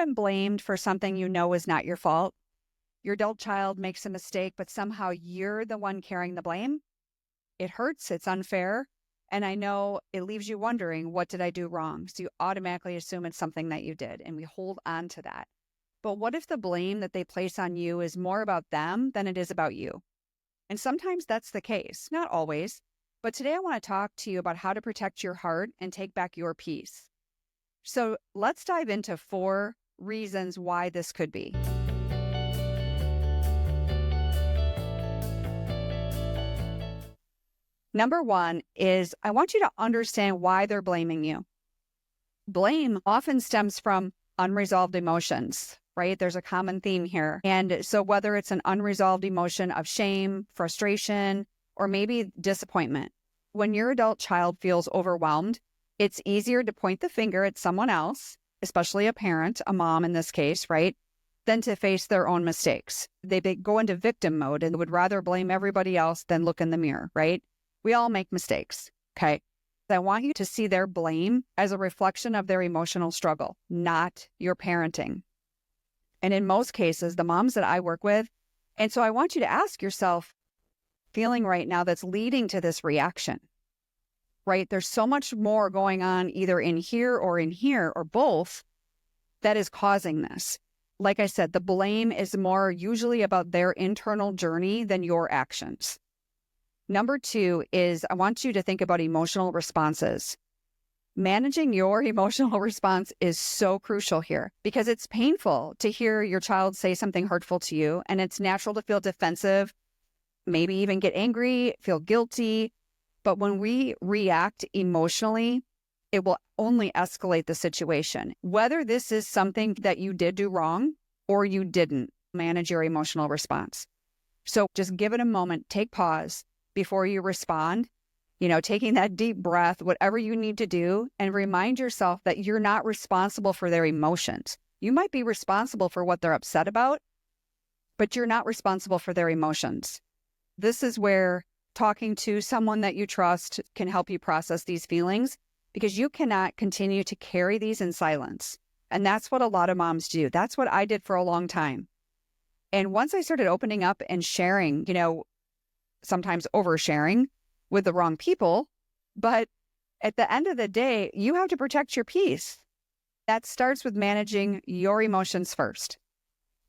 been blamed for something you know is not your fault? Your adult child makes a mistake, but somehow you're the one carrying the blame? It hurts, it's unfair, and I know it leaves you wondering, what did I do wrong? So you automatically assume it's something that you did, and we hold on to that. But what if the blame that they place on you is more about them than it is about you? And sometimes that's the case, not always. But today I want to talk to you about how to protect your heart and take back your peace. So let's dive into 4 reasons why this could be. Number 1 is I want you to understand why they're blaming you. Blame often stems from unresolved emotions, right? There's a common theme here. And so whether it's an unresolved emotion of shame, frustration, or maybe disappointment, when your adult child feels overwhelmed, it's easier to point the finger at someone else, especially a parent, a mom in this case, right, than to face their own mistakes. They go into victim mode and would rather blame everybody else than look in the mirror, right? We all make mistakes, okay? I want you to see their blame as a reflection of their emotional struggle, not your parenting. And in most cases, the moms that I work with, and so I want you to ask yourself, feeling right now that's leading to this reaction, right? There's so much more going on either in here or both that is causing this. Like I said, the blame is more usually about their internal journey than your actions. Number 2 is I want you to think about emotional responses. Managing your emotional response is so crucial here because it's painful to hear your child say something hurtful to you, and it's natural to feel defensive, maybe even get angry, feel guilty. But when we react emotionally, it will only escalate the situation. Whether this is something that you did do wrong or you didn't manage your emotional response. So just give it a moment, take pause before you respond, taking that deep breath, whatever you need to do, and remind yourself that you're not responsible for their emotions. You might be responsible for what they're upset about, but you're not responsible for their emotions. This is where talking to someone that you trust can help you process these feelings, because you cannot continue to carry these in silence. And that's what a lot of moms do. That's what I did for a long time. And once I started opening up and sharing, sometimes oversharing with the wrong people, but at the end of the day, you have to protect your peace. That starts with managing your emotions first.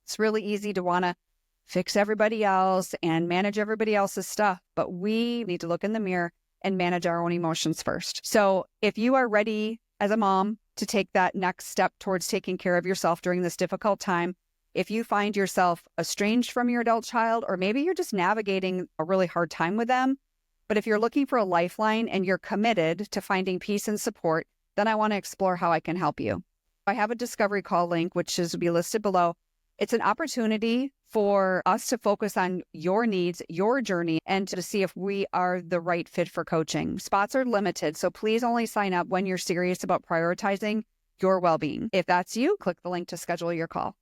It's really easy to want to fix everybody else and manage everybody else's stuff, but we need to look in the mirror and manage our own emotions first. So if you are ready as a mom to take that next step towards taking care of yourself during this difficult time, if you find yourself estranged from your adult child, or maybe you're just navigating a really hard time with them, but if you're looking for a lifeline and you're committed to finding peace and support, then I want to explore how I can help you. I have a discovery call link, which will be listed below. It's an opportunity for us to focus on your needs, your journey, and to see if we are the right fit for coaching. Spots are limited, so please only sign up when you're serious about prioritizing your well-being. If that's you, click the link to schedule your call.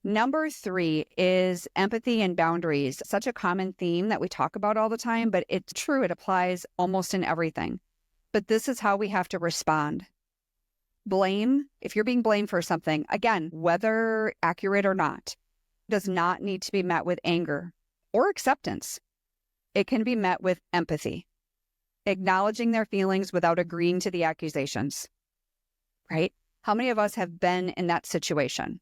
Number 3 is empathy and boundaries. Such a common theme that we talk about all the time, but it's true. It applies almost in everything. But this is how we have to respond. Blame, if you're being blamed for something, again, whether accurate or not, does not need to be met with anger or acceptance. It can be met with empathy, acknowledging their feelings without agreeing to the accusations, right? How many of us have been in that situation?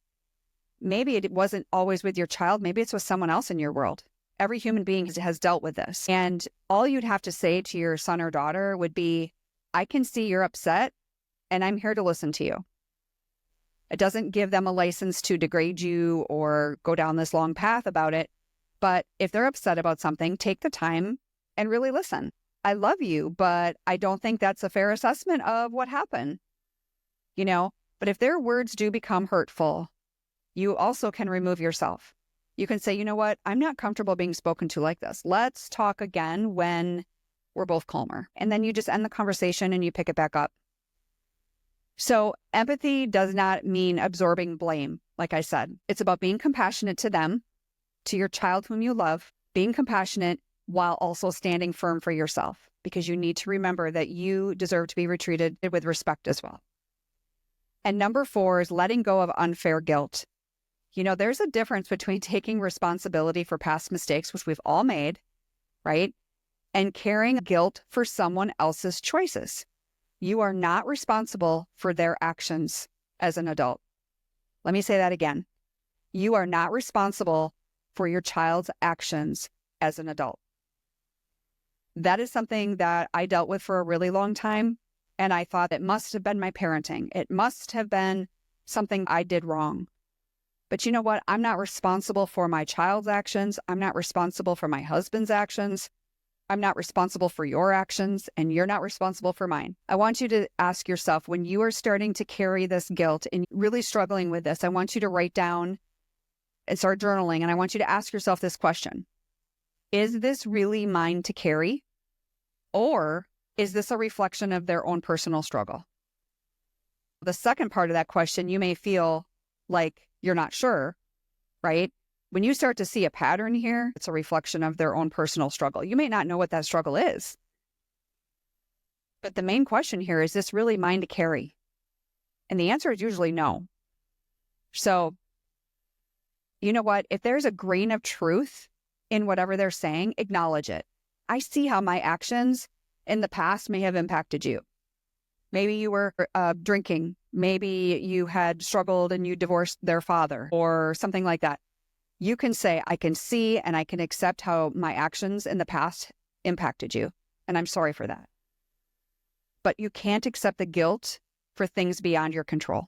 Maybe it wasn't always with your child. Maybe it's with someone else in your world. Every human being has dealt with this. And all you'd have to say to your son or daughter would be, I can see you're upset and I'm here to listen to you. It doesn't give them a license to degrade you or go down this long path about it. But if they're upset about something, take the time and really listen. I love you, but I don't think that's a fair assessment of what happened. But if their words do become hurtful, you also can remove yourself. You can say, you know what? I'm not comfortable being spoken to like this. Let's talk again when we're both calmer. And then you just end the conversation and you pick it back up. So empathy does not mean absorbing blame. Like I said, it's about being compassionate to them, to your child whom you love, being compassionate while also standing firm for yourself, because you need to remember that you deserve to be treated with respect as well. And number 4 is letting go of unfair guilt. There's a difference between taking responsibility for past mistakes, which we've all made, right? And carrying guilt for someone else's choices. You are not responsible for their actions as an adult. Let me say that again. You are not responsible for your child's actions as an adult. That is something that I dealt with for a really long time. And I thought it must have been my parenting. It must have been something I did wrong. But you know what? I'm not responsible for my child's actions. I'm not responsible for my husband's actions. I'm not responsible for your actions, and you're not responsible for mine. I want you to ask yourself, when you are starting to carry this guilt and really struggling with this, I want you to write down and start journaling. And I want you to ask yourself this question. Is this really mine to carry? Or is this a reflection of their own personal struggle? The second part of that question, you may feel like you're not sure, right? When you start to see a pattern here, it's a reflection of their own personal struggle. You may not know what that struggle is. But the main question here, is this really mine to carry? And the answer is usually no. So, you know what? If there's a grain of truth in whatever they're saying, acknowledge it. I see how my actions in the past may have impacted you. Maybe you were drinking. Maybe you had struggled and you divorced their father or something like that. You can say, I can see and I can accept how my actions in the past impacted you. And I'm sorry for that. But you can't accept the guilt for things beyond your control.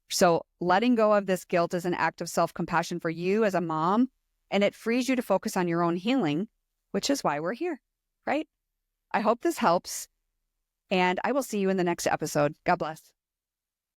So letting go of this guilt is an act of self-compassion for you as a mom, and it frees you to focus on your own healing, which is why we're here, right? I hope this helps, and I will see you in the next episode. God bless.